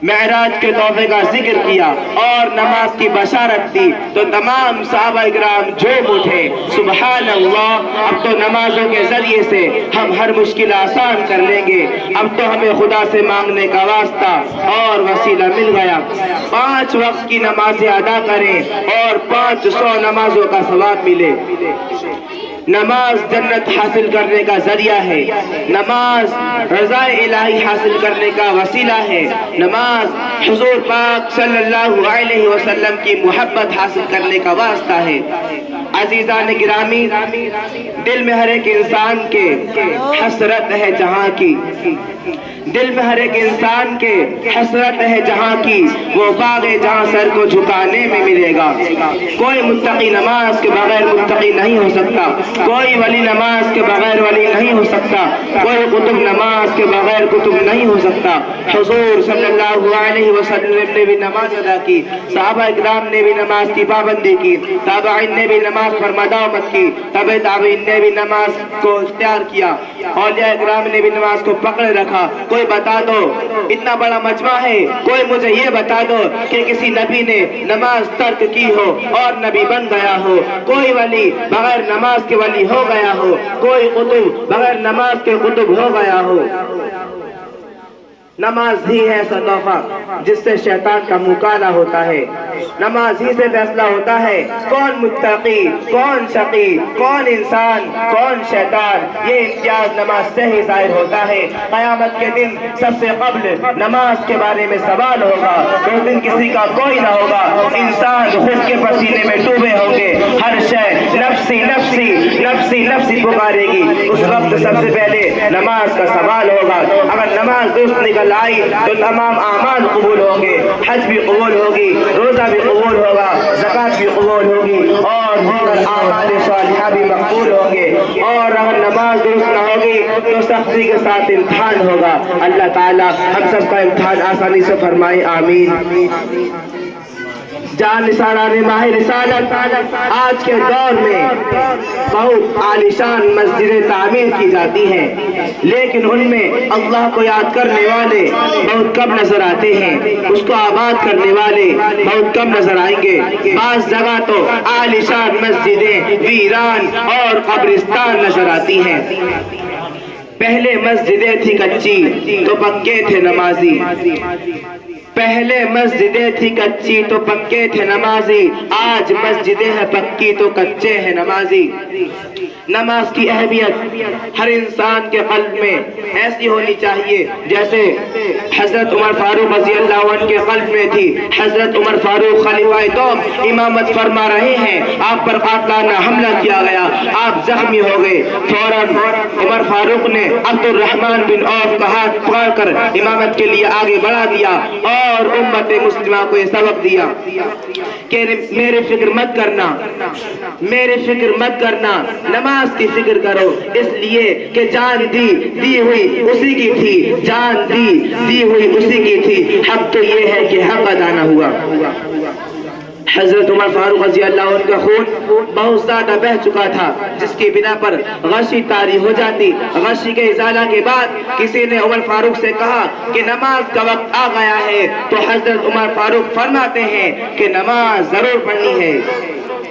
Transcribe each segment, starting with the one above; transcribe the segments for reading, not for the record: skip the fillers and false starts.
معراج کے تحفے کا ذکر کیا اور نماز کی بشارت دی تو تمام صحابہ کرام جھوم اٹھے، سبحان اللہ، اب تو نمازوں کے ذریعے سے ہم ہر مشکل آسان کر لیں گے، اب تو ہمیں خدا سے مانگنے کا واسطہ اور وسیلہ مل گیا۔ 5 وقت کی نمازیں ادا کریں اور 500 نمازوں کا ثواب ملے۔ نماز جنت حاصل کرنے کا ذریعہ ہے، نماز رضا الہی حاصل کرنے کا وسیلہ ہے، نماز حضور پاک صلی اللہ علیہ وسلم کی محبت حاصل کرنے کا واسطہ ہے۔ عزیزان گرامی، دل میں ہر ایک انسان کے حسرت ہے جہاں کی، دل میں ہر ایک انسان کے حسرت ہے جہاں کی، وہ باغ جہاں سر کو جھکانے میں ملے گا۔ کوئی متقی نماز کے بغیر متقی نہیں ہو سکتا، کوئی ولی نماز کے بغیر ولی نہیں ہو سکتا، کوئی قطب نماز کے بغیر قطب نہیں ہو سکتا۔ حضور صلی اللہ علیہ وسلم نے بھی نماز ادا کی، صحابہ اکرام نے بھی نماز کی پابندی کی، تابعین نے بھی نماز پر مداومت کی، تبع تابعین نے بھی نماز کو اختیار کیا، اولیاء اکرام نے بھی نماز کو پکڑے رکھا۔ کوئی بتا دو، اتنا بڑا مجمع ہے، کوئی مجھے یہ بتا دو کہ کسی نبی نے نماز ترک کی ہو اور نبی بن گیا ہو، کوئی ولی بغیر نماز کے ولی ہو گیا ہو، کوئی قطب بغیر نماز کے قطب ہو گیا ہو۔ نماز ہی ہے ایسا تحفہ جس سے شیطان کا مقابلہ ہوتا ہے، نماز ہی سے فیصلہ ہوتا ہے کون متقی، کون شقی، کون انسان، کون شیطان۔ یہ امتیاز نماز سے ہی ظاہر ہوتا ہے۔ قیامت کے دن سب سے قبل نماز کے بارے میں سوال ہوگا، اس دن کسی کا کوئی نہ ہوگا، انسان خود کے پسینے میں ڈوبے ہوں گے، ہر شے نفسی نفسی نفسی نفسی پکارے گی۔ اس وقت سب سے پہلے نماز کا سوال ہوگا۔ اگر نماز درست نکل آئی تو تمام اعمال قبول ہوں گے، حج بھی قبول ہوگی، روزہ بھی قبول ہوگا، زکوٰۃ بھی قبول ہوگی اور دیگر اعمال صالحہ بھی مقبول ہوں گے۔ اور اگر نماز درست نہ ہوگی تو سختی کے ساتھ امتحان ہوگا۔ اللہ تعالی ہم سب کا امتحان آسانی سے فرمائے، آمین۔ جان نثاران ماہ رسالت، آج کے دور میں بہت عالیشان مسجدیں تعمیر کی جاتی ہیں، لیکن ان میں اللہ کو یاد کرنے والے بہت کم نظر آتے ہیں، اس کو آباد کرنے والے بہت کم نظر آئیں گے۔ بعض جگہ تو عالیشان مسجدیں ویران اور قبرستان نظر آتی ہیں۔ پہلے مسجدیں تھی کچی تو پکے تھے نمازی، پہلے مسجدیں تھی کچی تو پکے تھے نمازی، آج مسجدیں ہیں پکی تو کچے ہیں نمازی۔ نماز کی اہمیت ہر انسان کے قلب میں ایسی ہونی چاہیے جیسے حضرت عمر فاروق رضی اللہ عنہ کے قلب میں تھی۔ حضرت عمر فاروق خلیفہ دوم امامت فرما رہے ہیں، آپ پر قاتلانہ حملہ کیا گیا، آپ زخمی ہو گئے، فوراً عمر فاروق نے عبد الرحمن بن عوف کا ہاتھ پکڑ کر امامت کے لیے آگے بڑھا دیا اور امت مسلمہ کو یہ سبق دیا کہ میرے فکر مت کرنا، میرے فکر مت کرنا، نماز کی فکر کرو، اس لیے کہ جان دی ہوئی اسی کی تھی، جان دی ہوئی اسی کی تھی، حق تو یہ ہے کہ حق ادا نہ ہوا۔ حضرت عمر فاروق رضی اللہ عنہ کا خون بہت زیادہ بہ چکا تھا، جس کی بنا پر غشی طاری ہو جاتی۔ غشی کے ازالہ کے بعد کسی نے عمر فاروق سے کہا کہ نماز کا وقت آ گیا ہے، تو حضرت عمر فاروق فرماتے ہیں کہ نماز ضرور پڑھنی ہے۔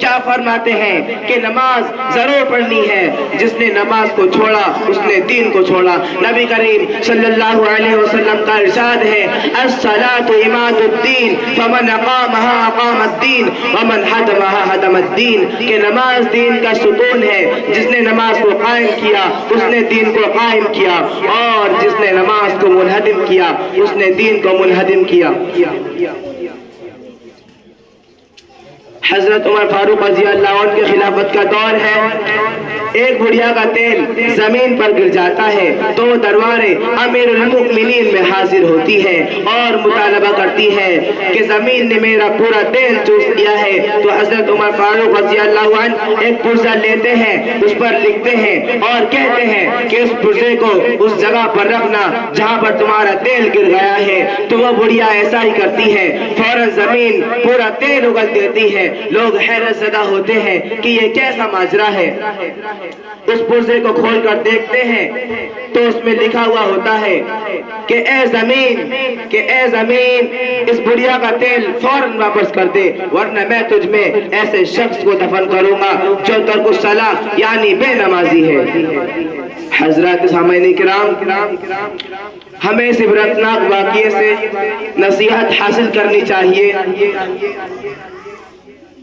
کیا فرماتے ہیں کہ نماز ضرور پڑھنی ہے، جس نے نماز کو چھوڑا اس نے دین کو چھوڑا۔ نبی کریم صلی اللہ علیہ وسلم کا ارشاد ہے الصلاۃ عماد الدین فمن اقامها اقام الدین ومن هدمها هدم الدین، کہ نماز دین کا ستون ہے، جس نے نماز کو قائم کیا اس نے دین کو قائم کیا، اور جس نے نماز کو منہدم کیا اس نے دین کو منہدم کیا۔ حضرت عمر فاروق رضی اللہ عنہ کے خلافت کا دور ہے، ایک بڑھیا کا تیل زمین پر گر جاتا ہے تو وہ دربار امیر المؤمنین میں حاضر ہوتی ہے اور مطالبہ کرتی ہے کہ زمین نے میرا پورا تیل چوس لیا ہے۔ تو حضرت عمر فاروق رضی اللہ عنہ ایک پرزہ لیتے ہیں، اس پر لکھتے ہیں اور کہتے ہیں کہ اس پرزے کو اس جگہ پر رکھنا جہاں پر تمہارا تیل گر گیا ہے۔ تو وہ بڑھیا ایسا ہی کرتی ہے، فوراً زمین پورا تیل اگل دیتی ہے۔ لوگ حیرت زدہ ہوتے ہیں کہ یہ کیسا ماجرا ہے۔ اس پرزے کو کھول کر دیکھتے ہیں تو اس میں لکھا ہوا ہوتا ہے کہ اے زمین اس بڑھیا کا تیل فوراً واپس کر دے، ورنہ میں تجھ میں ایسے شخص کو دفن کروں گا جو ترک الصلاۃ یعنی بے نمازی ہے۔ حضرات سامعین کرام، ہمیں اس عبرتناک واقعے سے نصیحت حاصل کرنی چاہیے